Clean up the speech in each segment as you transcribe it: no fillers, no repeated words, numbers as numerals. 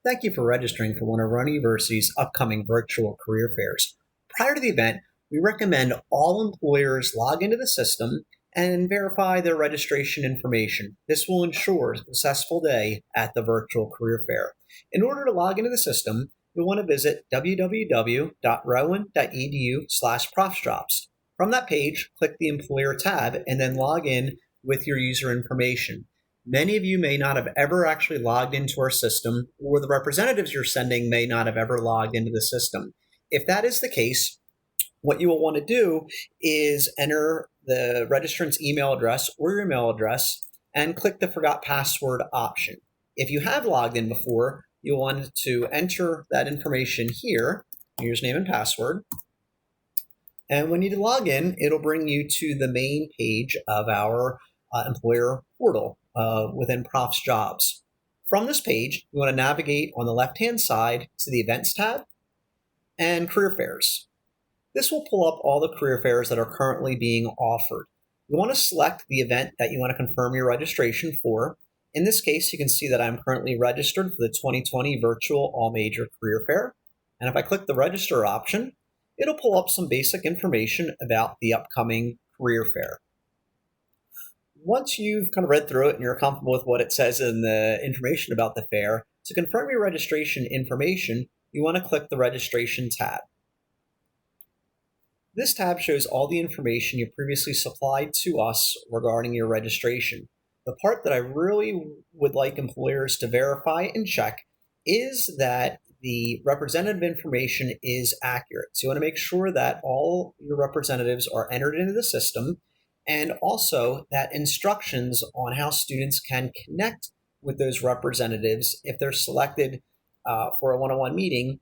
Thank you for registering for one of our university's upcoming virtual career fairs. Prior to the event, we recommend all employers log into the system and verify their registration information. This will ensure a successful day at the virtual career fair. In order to log into the system, you'll want to visit www.rowan.edu/profsdrops. From that page, click the Employer tab and then log in with your user information. Many of you may not have ever actually logged into our system, or the representatives you're sending may not have ever logged into the system. If that is the case, what you will want to do is enter the registrant's email address or your email address and click the Forgot Password option. If you have logged in before, you'll want to enter that information here, username and password. And when you log in, it'll bring you to the main page of our employer portal within Prof's Jobs. From this page, you want to navigate on the left-hand side to the Events tab and Career Fairs. This will pull up all the career fairs that are currently being offered. You want to select the event that you want to confirm your registration for. In this case, you can see that I'm currently registered for the 2020 Virtual All Major Career Fair. And if I click the Register option, it'll pull up some basic information about the upcoming career fair. Once you've kind of read through it and you're comfortable with what it says in the information about the fair, to confirm your registration information, you want to click the Registration tab. This tab shows all the information you previously supplied to us regarding your registration. The part that I really would like employers to verify and check is that the representative information is accurate. So you want to make sure that all your representatives are entered into the system, and also that instructions on how students can connect with those representatives if they're selected for a one-on-one meeting,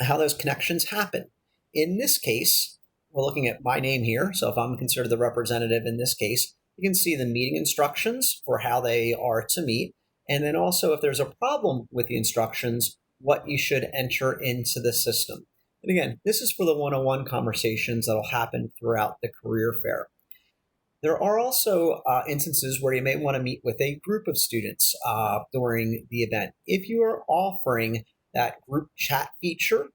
how those connections happen. In this case, we're looking at my name here. So if I'm considered the representative in this case, you can see the meeting instructions for how they are to meet. And then also if there's a problem with the instructions, what you should enter into the system. And again, this is for the one-on-one conversations that will happen throughout the career fair. There are also instances where you may want to meet with a group of students during the event. If you are offering that group chat feature,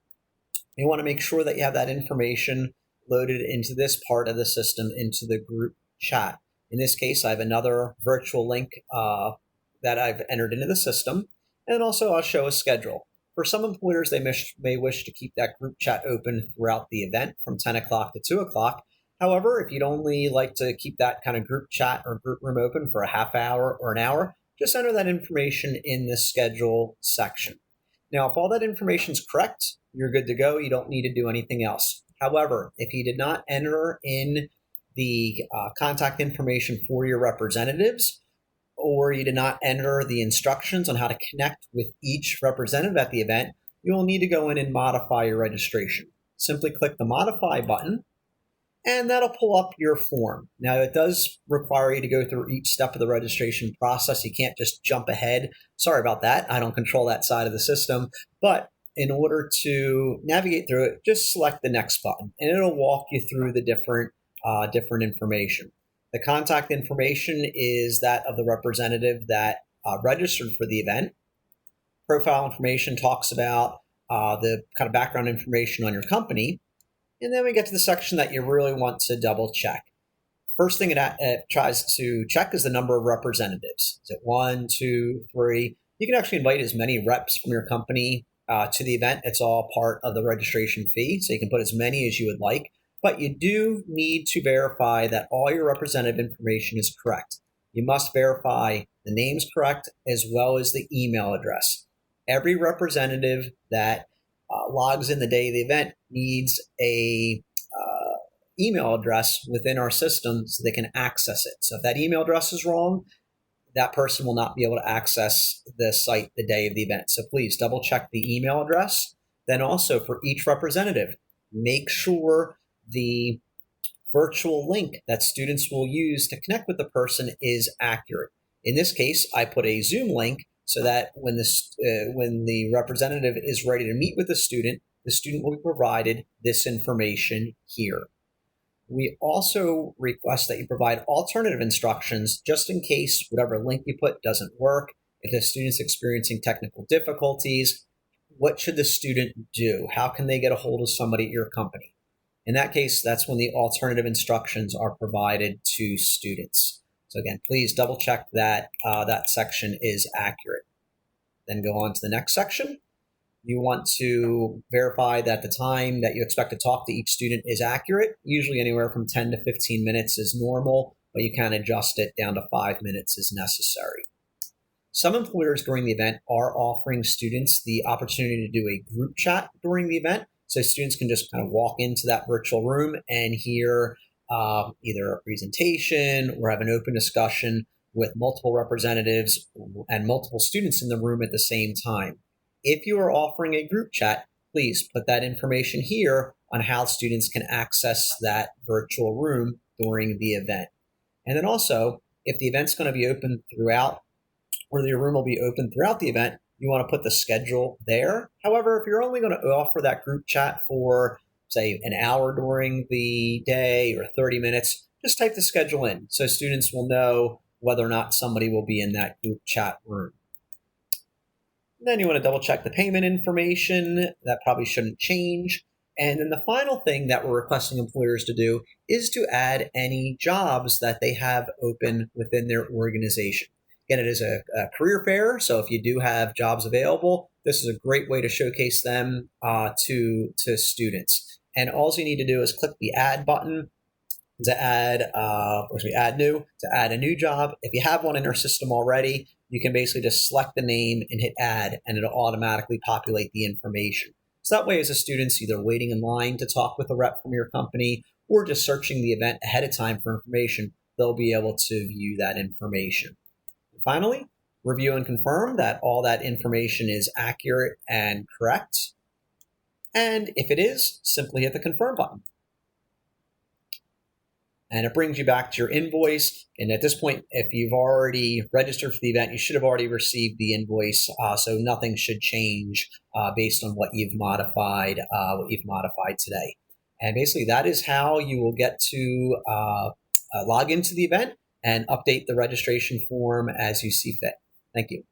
you want to make sure that you have that information loaded into this part of the system, into the group chat. In this case, I have another virtual link that I've entered into the system, and also I'll show a schedule. For some employers, they may wish to keep that group chat open throughout the event from 10 o'clock to 2 o'clock. However, if you'd only like to keep that kind of group chat or group room open for a half hour or an hour, just enter that information in the schedule section. Now, if all that information is correct, you're good to go. You don't need to do anything else. However, if you did not enter in the contact information for your representatives, or you did not enter the instructions on how to connect with each representative at the event, you will need to go in and modify your registration. Simply click the Modify button, and that'll pull up your form. Now, it does require you to go through each step of the registration process. You can't just jump ahead. Sorry about that. I don't control that side of the system. But in order to navigate through it, just select the Next button, and it'll walk you through the different information. The contact information is that of the representative that registered for the event. Profile information talks about the kind of background information on your company. And then we get to the section that you really want to double check. First thing it tries to check is the number of representatives. Is it 1, 2, 3? You can actually invite as many reps from your company to the event. It's all part of the registration fee, so you can put as many as you would like. But you do need to verify that all your representative information is correct. You must verify the names correct as well as the email address. Every representative that logs in the day of the event needs a email address within our system so they can access it. So if that email address is wrong, that person will not be able to access the site the day of the event. So please double check the email address. Then also for each representative, make sure the virtual link that students will use to connect with the person is accurate. In this case, I put a Zoom link so that when the representative is ready to meet with the student will be provided this information here. We also request that you provide alternative instructions just in case whatever link you put doesn't work. If the student's experiencing technical difficulties, what should the student do? How can they get a hold of somebody at your company? In that case, that's when the alternative instructions are provided to students. So again, please double check that that section is accurate. Then go on to the next section. You want to verify that the time that you expect to talk to each student is accurate. Usually anywhere from 10 to 15 minutes is normal, but you can adjust it down to 5 minutes as necessary. Some employers during the event are offering students the opportunity to do a group chat during the event. So students can just kind of walk into that virtual room and hear either a presentation or have an open discussion with multiple representatives and multiple students in the room at the same time. If you are offering a group chat, please put that information here on how students can access that virtual room during the event. And then also, if the event's going to be open throughout, or your room will be open throughout the event, you want to put the schedule there. However, if you're only going to offer that group chat for, say, an hour during the day or 30 minutes, just type the schedule in so students will know whether or not somebody will be in that group chat room. Then you want to double check the payment information. That probably shouldn't change. And then the final thing that we're requesting employers to do is to add any jobs that they have open within their organization. Again, it is a career fair, so if you do have jobs available, this is a great way to showcase them to students. And all you need to do is click the add button to add, add new, to add a new job. If you have one in our system already, you can basically just select the name and hit add, and it'll automatically populate the information. So that way, as a student's either waiting in line to talk with a rep from your company or just searching the event ahead of time for information, they'll be able to view that information. Finally, review and confirm that all that information is accurate and correct. And if it is, simply hit the confirm button. And it brings you back to your invoice. And at this point, if you've already registered for the event, you should have already received the invoice. So nothing should change based on what you've modified today. And basically, that is how you will get to log into the event and update the registration form as you see fit. Thank you.